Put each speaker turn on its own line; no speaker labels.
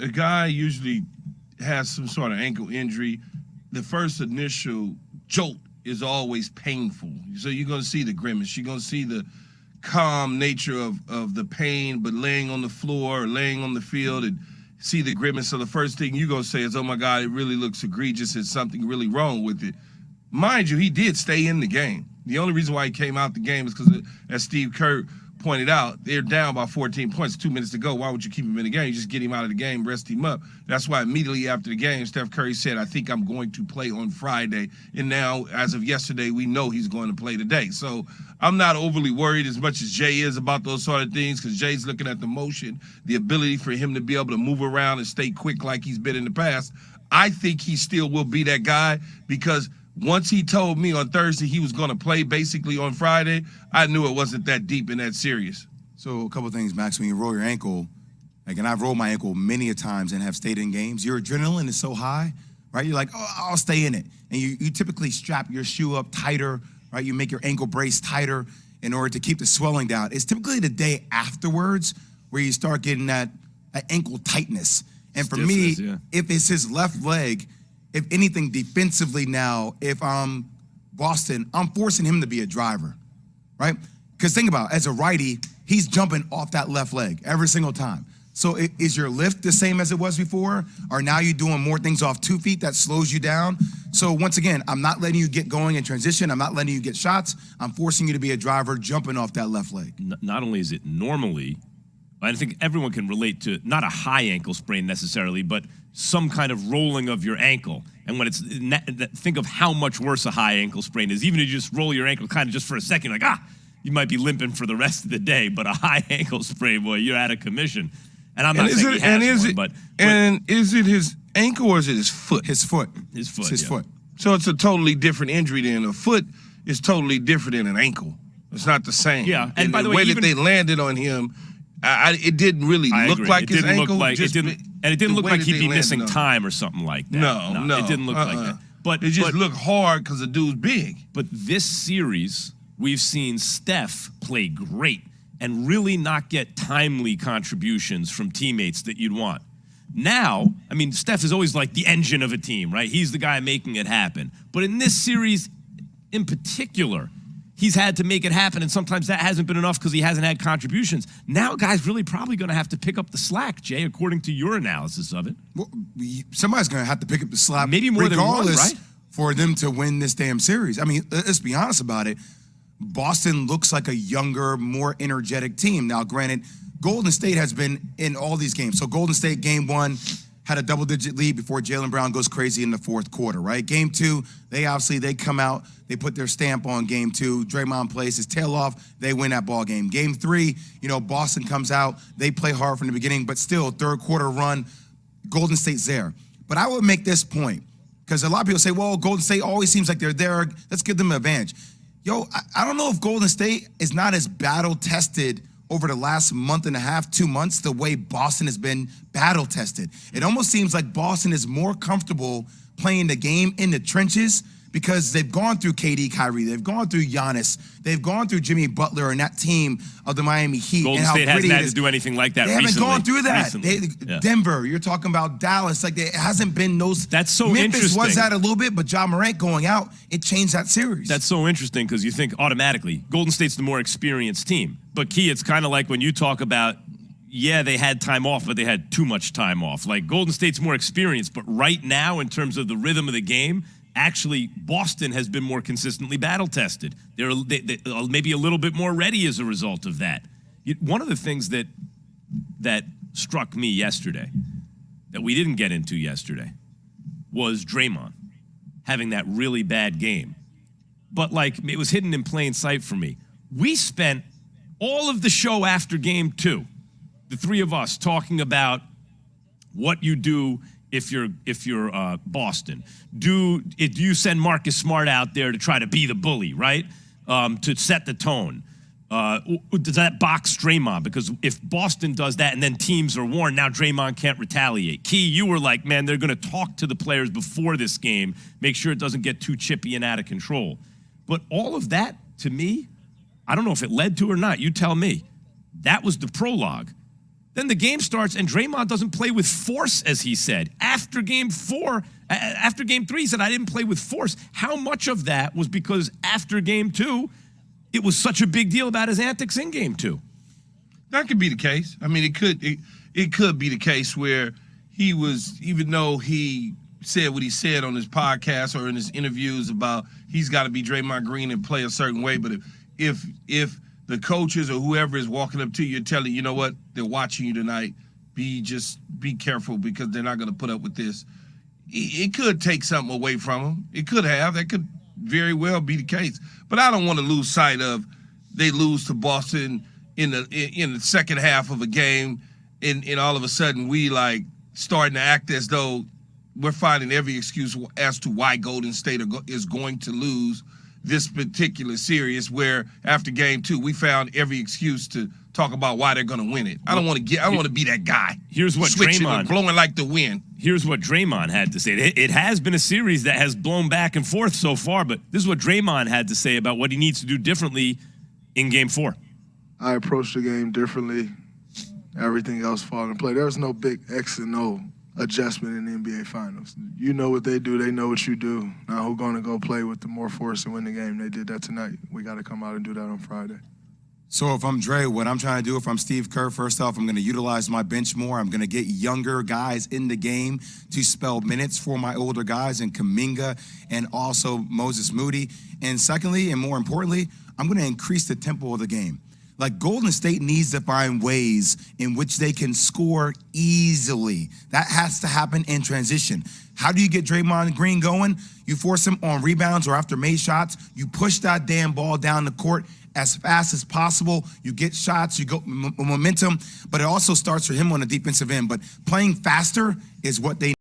A guy usually has some sort of ankle injury. The first initial jolt is always painful. So you're going to see the grimace. You're going to see the calm nature of the pain, but laying on the floor or laying on the field and see the grimace. So the first thing you're going to say is, oh, my God, it really looks egregious. There's something really wrong with it. Mind you, he did stay in the game. The only reason why he came out the game is because, as Steve Kerr pointed out, they're down by 14 points, 2 minutes to go. Why would you keep him in the game? You just get him out of the game, rest him up. That's why immediately after the game, Steph Curry said, I think I'm going to play on Friday. And now, as of yesterday, we know he's going to play today. So I'm not overly worried as much as Jay is about those sort of things, because Jay's looking at the motion, the ability for him to be able to move around and stay quick like he's been in the past. I think he still will be that guy, because once he told me on Thursday he was going to play basically on Friday, I knew it wasn't that deep and that serious.
So a couple of things, Max. When you roll your ankle, and I've rolled my ankle many a times and have stayed in games, your adrenaline is so high, right? You're like, oh, I'll stay in it. And you typically strap your shoe up tighter, right? You make your ankle brace tighter in order to keep the swelling down. It's typically the day afterwards where you start getting that ankle tightness. And for me, if it's his left leg, if anything defensively now, if I'm Boston, I'm forcing him to be a driver, right? Because think about it, as a righty, he's jumping off that left leg every single time. So is your lift the same as it was before? Or now you're doing more things off 2 feet that slows you down? So once again, I'm not letting you get going in transition. I'm not letting you get shots. I'm forcing you to be a driver jumping off that left leg.
Not only is it normally, I think everyone can relate to not a high ankle sprain necessarily, but some kind of rolling of your ankle. And when it's, think of how much worse a high ankle sprain is. Even if you just roll your ankle kind of just for a second, like, you might be limping for the rest of the day. But a high ankle sprain, boy, you're out of commission. And I'm not saying he has one, but
is it his ankle or is it his foot?
His foot.
His foot.
It's his foot.
So it's a totally different injury than a foot is totally different than an ankle. It's not the same.
Yeah, and by the way,
that they landed on him, it didn't really look like his ankle.
It didn't look like he'd be missing time or something like that.
No,
it didn't look like that. But
it just looked hard because the dude's big.
But this series, we've seen Steph play great and really not get timely contributions from teammates that you'd want. Now, I mean, Steph is always like the engine of a team, right? He's the guy making it happen. But in this series in particular, he's had to make it happen, and sometimes that hasn't been enough because he hasn't had contributions. Now, guys, really probably going to have to pick up the slack, Jay, according to your analysis of it.
Well, somebody's going to have to pick up the slack,
maybe more than one, right?
For them to win this damn series. I mean, let's be honest about it. Boston looks like a younger, more energetic team. Now, granted, Golden State has been in all these games. So Golden State, game one, had a double-digit lead before Jaylen Brown goes crazy in the fourth quarter, right? Game two, they come out, they put their stamp on game two. Draymond plays his tail off, they win that ball game. Game three, Boston comes out, they play hard from the beginning, but still, third quarter run, Golden State's there. But I would make this point, because a lot of people say, well, Golden State always seems like they're there, let's give them an advantage. I don't know if Golden State is not as battle-tested over the last month and a half, 2 months, the way Boston has been battle-tested. It almost seems like Boston is more comfortable playing the game in the trenches because they've gone through KD, Kyrie, they've gone through Giannis, they've gone through Jimmy Butler and that team of the Miami Heat.
Golden State hasn't had to do anything like that recently.
They haven't gone through that. Denver, you're talking about Dallas. Like, it hasn't been those.
That's so
Memphis
interesting.
was that a little bit, but Ja Morant going out, it changed that series.
That's so interesting because you think automatically Golden State's the more experienced team. But, Key, it's kind of like when you talk about, they had time off, but they had too much time off. Like, Golden State's more experienced, but right now, in terms of the rhythm of the game, actually, Boston has been more consistently battle-tested. They're maybe a little bit more ready as a result of that. One of the things that struck me yesterday, that we didn't get into yesterday, was Draymond having that really bad game. But, it was hidden in plain sight for me. We spent all of the show after game two, the three of us, talking about what you do if you're Boston. Do you send Marcus Smart out there to try to be the bully, right? To set the tone. Does that box Draymond? Because if Boston does that and then teams are warned, now Draymond can't retaliate. Key, you were like, man, they're going to talk to the players before this game, make sure it doesn't get too chippy and out of control. But all of that, to me, I don't know if it led to or not. You tell me. That was the prologue. Then the game starts, and Draymond doesn't play with force, as he said. After game 3, he said, I didn't play with force. How much of that was because after game 2, it was such a big deal about his antics in game 2?
That could be the case. I mean, it could be the case where he was, even though he said what he said on his podcast or in his interviews about he's got to be Draymond Green and play a certain way, but if the coaches or whoever is walking up to you and telling you know what, they're watching you tonight, be careful because they're not going to put up with this. It could take something away from him. It could have. That could very well be the case. But I don't want to lose sight of they lose to Boston in the second half of a game, and all of a sudden we like starting to act as though we're finding every excuse as to why Golden State is going to lose this particular series, where after game 2 we found every excuse to talk about why they're going to win it. I don't want to be that guy.
Here's what
switching
Draymond
and blowing like the wind.
Here's what Draymond had to say. It has been a series that has blown back and forth so far, but this is what Draymond had to say about what he needs to do differently in game 4.
I approached the game differently. Everything else falling in play. There's no big X and O adjustment in the NBA Finals. You know what they do. They know what you do. Now who's going to go play with the more force and win the game? They did that tonight. We got to come out and do that on Friday.
So if I'm Dre, what I'm trying to do, if I'm Steve Kerr, first off, I'm going to utilize my bench more. I'm going to get younger guys in the game to spell minutes for my older guys in Kuminga and also Moses Moody. And secondly, and more importantly, I'm going to increase the tempo of the game. Like Golden State needs to find ways in which they can score easily. That has to happen in transition. How do you get Draymond Green going? You force him on rebounds or after made shots. You push that damn ball down the court as fast as possible. You get shots, you go momentum, but it also starts for him on the defensive end. But playing faster is what they